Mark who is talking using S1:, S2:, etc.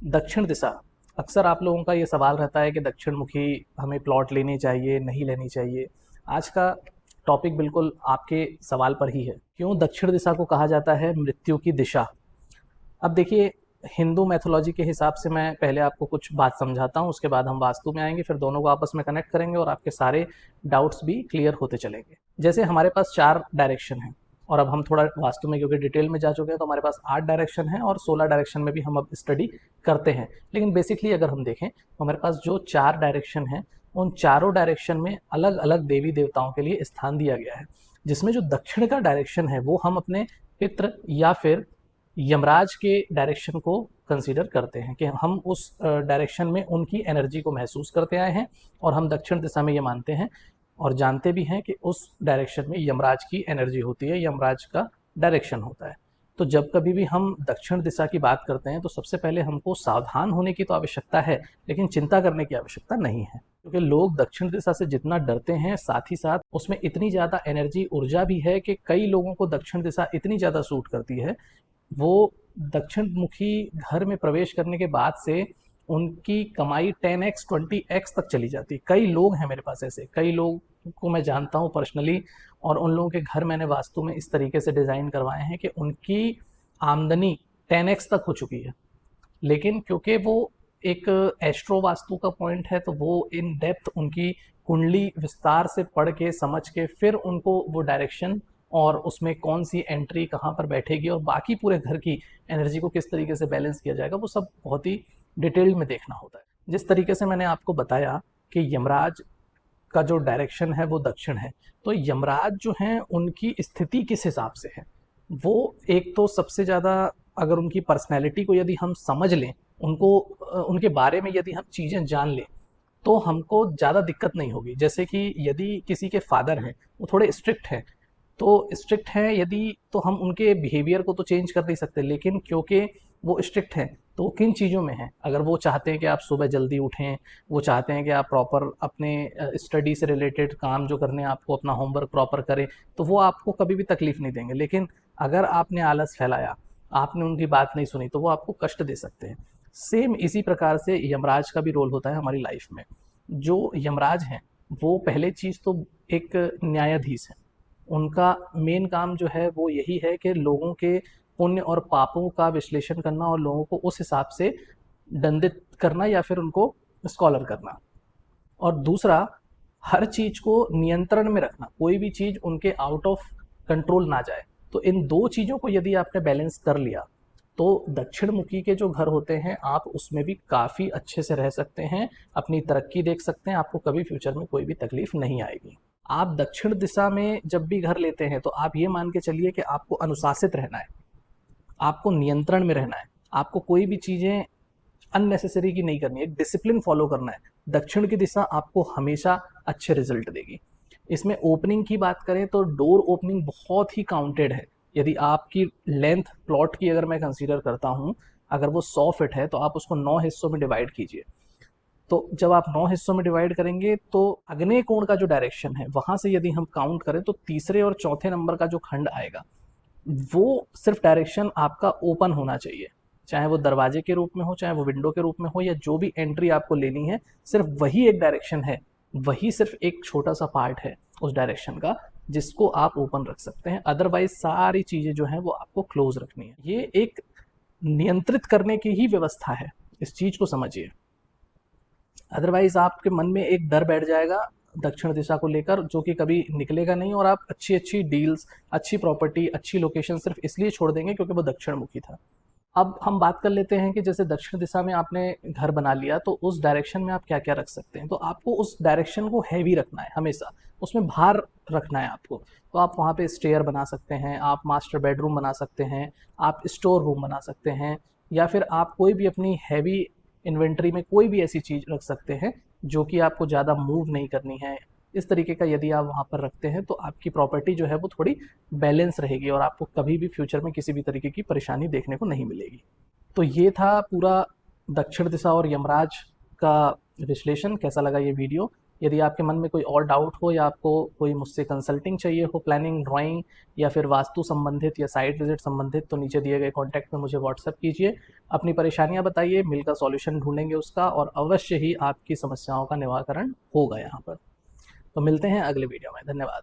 S1: दक्षिण दिशा, अक्सर आप लोगों का ये सवाल रहता है कि दक्षिण मुखी हमें प्लॉट लेनी चाहिए, नहीं लेनी चाहिए। आज का टॉपिक बिल्कुल आपके सवाल पर ही है। क्यों दक्षिण दिशा को कहा जाता है मृत्यु की दिशा? अब देखिए, हिंदू मैथोलॉजी के हिसाब से मैं पहले आपको कुछ बात समझाता हूँ, उसके बाद हम वास्तु में आएंगे, फिर दोनों को आपस में कनेक्ट करेंगे और आपके सारे डाउट्स भी क्लियर होते चलेंगे। जैसे हमारे पास 4 डायरेक्शन हैं, और अब हम थोड़ा वास्तु में क्योंकि डिटेल में जा चुके हैं, तो हमारे पास 8 डायरेक्शन है और 16 डायरेक्शन में भी हम अब स्टडी करते हैं। लेकिन बेसिकली अगर हम देखें तो हमारे पास जो 4 डायरेक्शन हैं, उन चारों डायरेक्शन में अलग अलग देवी देवताओं के लिए स्थान दिया गया है, जिसमें जो दक्षिण का डायरेक्शन है वो हम अपने पितृ या फिर यमराज के डायरेक्शन को कंसीडर करते हैं कि हम उस डायरेक्शन में उनकी एनर्जी को महसूस करते आए हैं, और हम दक्षिण दिशा में ये मानते हैं और जानते भी हैं कि उस डायरेक्शन में यमराज की एनर्जी होती है, यमराज का डायरेक्शन होता है। तो जब कभी भी हम दक्षिण दिशा की बात करते हैं तो सबसे पहले हमको सावधान होने की तो आवश्यकता है, लेकिन चिंता करने की आवश्यकता नहीं है, क्योंकि लोग दक्षिण दिशा से जितना डरते हैं, साथ ही साथ उसमें इतनी ज़्यादा एनर्जी, ऊर्जा भी है कि कई लोगों को दक्षिण दिशा इतनी ज़्यादा सूट करती है, वो दक्षिण मुखी घर में प्रवेश करने के बाद से उनकी कमाई 10x 20x तक चली जाती है। कई लोग हैं मेरे पास ऐसे, कई लोग को मैं जानता हूँ पर्सनली, और उन लोगों के घर मैंने वास्तु में इस तरीके से डिज़ाइन करवाए हैं कि उनकी आमदनी 10x तक हो चुकी है। लेकिन क्योंकि वो एक एस्ट्रो वास्तु का पॉइंट है, तो वो इन डेप्थ उनकी कुंडली विस्तार से पढ़ के समझ के फिर उनको वो डायरेक्शन और उसमें कौन सी एंट्री कहाँ पर बैठेगी और बाकी पूरे घर की एनर्जी को किस तरीके से बैलेंस किया जाएगा, वो सब बहुत ही डिटेल में देखना होता है। जिस तरीके से मैंने आपको बताया कि यमराज का जो डायरेक्शन है वो दक्षिण है, तो यमराज जो हैं उनकी स्थिति किस हिसाब से है, वो एक तो सबसे ज़्यादा, अगर उनकी पर्सनैलिटी को यदि हम समझ लें, उनको उनके बारे में यदि हम चीज़ें जान लें, तो हमको ज़्यादा दिक्कत नहीं होगी। जैसे कि यदि किसी के फादर हैं, वो थोड़े स्ट्रिक्ट हैं, तो स्ट्रिक्ट हैं यदि, तो हम उनके बिहेवियर को तो चेंज कर नहीं सकते, लेकिन क्योंकि वो स्ट्रिक्ट हैं तो किन चीज़ों में हैं, अगर वो चाहते हैं कि आप सुबह जल्दी उठें, वो चाहते हैं कि आप प्रॉपर अपने स्टडी से रिलेटेड काम जो करने हैं आपको, अपना होमवर्क प्रॉपर करें, तो वो आपको कभी भी तकलीफ नहीं देंगे। लेकिन अगर आपने आलस फैलाया, आपने उनकी बात नहीं सुनी, तो वो आपको कष्ट दे सकते हैं। सेम इसी प्रकार से यमराज का भी रोल होता है हमारी लाइफ में। जो यमराज हैं वो पहले चीज़ तो एक न्यायाधीश है। उनका मेन काम जो है वो यही है कि लोगों के पुण्य और पापों का विश्लेषण करना और लोगों को उस हिसाब से दंडित करना या फिर उनको स्कॉलर करना, और दूसरा हर चीज़ को नियंत्रण में रखना, कोई भी चीज़ उनके आउट ऑफ कंट्रोल ना जाए। तो इन दो चीज़ों को यदि आपने बैलेंस कर लिया, तो दक्षिण मुखी के जो घर होते हैं आप उसमें भी काफ़ी अच्छे से रह सकते हैं, अपनी तरक्की देख सकते हैं, आपको कभी फ्यूचर में कोई भी तकलीफ नहीं आएगी। आप दक्षिण दिशा में जब भी घर लेते हैं तो आप ये मान के चलिए कि आपको अनुशासित रहना है, आपको नियंत्रण में रहना है, आपको कोई भी चीज़ें अननेसेसरी की नहीं करनी है, एक डिसिप्लिन फॉलो करना है। दक्षिण की दिशा आपको हमेशा अच्छे रिजल्ट देगी। इसमें ओपनिंग की बात करें तो डोर ओपनिंग बहुत ही काउंटेड है। यदि आपकी लेंथ प्लॉट की अगर मैं कंसीडर करता हूँ, अगर वो 100 फीट है तो आप उसको 9 हिस्सों में डिवाइड कीजिए। तो जब आप 9 हिस्सों में डिवाइड करेंगे तो अग्नेय कोण का जो डायरेक्शन है वहां से यदि हम काउंट करें तो तीसरे और चौथे नंबर का जो खंड आएगा, वो सिर्फ डायरेक्शन आपका ओपन होना चाहिए, चाहे वो दरवाजे के रूप में हो, चाहे वो विंडो के रूप में हो, या जो भी एंट्री आपको लेनी है, सिर्फ वही एक डायरेक्शन है, वही सिर्फ एक छोटा सा पार्ट है उस डायरेक्शन का जिसको आप ओपन रख सकते हैं। अदरवाइज सारी चीज़ें जो हैं वो आपको क्लोज रखनी है। ये एक नियंत्रित करने की ही व्यवस्था है, इस चीज़ को समझिए। अदरवाइज आपके मन में एक डर बैठ जाएगा दक्षिण दिशा को लेकर, जो कि कभी निकलेगा नहीं, और आप अच्छी अच्छी डील्स, अच्छी प्रॉपर्टी, अच्छी लोकेशन सिर्फ इसलिए छोड़ देंगे क्योंकि वो दक्षिण मुखी था। अब हम बात कर लेते हैं कि जैसे दक्षिण दिशा में आपने घर बना लिया, तो उस डायरेक्शन में आप क्या क्या रख सकते हैं। तो आपको उस डायरेक्शन को हैवी रखना है, हमेशा उसमें भार रखना है आपको। तो आप वहाँ पे स्टेयर बना सकते हैं, आप मास्टर बेडरूम बना सकते हैं, आप स्टोर रूम बना सकते हैं, या फिर आप कोई भी अपनी हैवी इन्वेंट्री में कोई भी ऐसी चीज़ रख सकते हैं जो कि आपको ज़्यादा मूव नहीं करनी है। इस तरीके का यदि आप वहाँ पर रखते हैं तो आपकी प्रॉपर्टी जो है वो थोड़ी बैलेंस रहेगी और आपको कभी भी फ्यूचर में किसी भी तरीके की परेशानी देखने को नहीं मिलेगी। तो ये था पूरा दक्षिण दिशा और यमराज का विश्लेषण। कैसा लगा ये वीडियो? यदि आपके मन में कोई और डाउट हो या आपको कोई मुझसे कंसल्टिंग चाहिए हो, प्लानिंग, ड्राइंग या फिर वास्तु संबंधित या साइट विजिट संबंधित, तो नीचे दिए गए कॉन्टैक्ट में मुझे व्हाट्सअप कीजिए, अपनी परेशानियां बताइए, मिलकर सॉल्यूशन ढूंढेंगे उसका और अवश्य ही आपकी समस्याओं का निवारण होगा यहाँ पर। तो मिलते हैं अगले वीडियो में। धन्यवाद।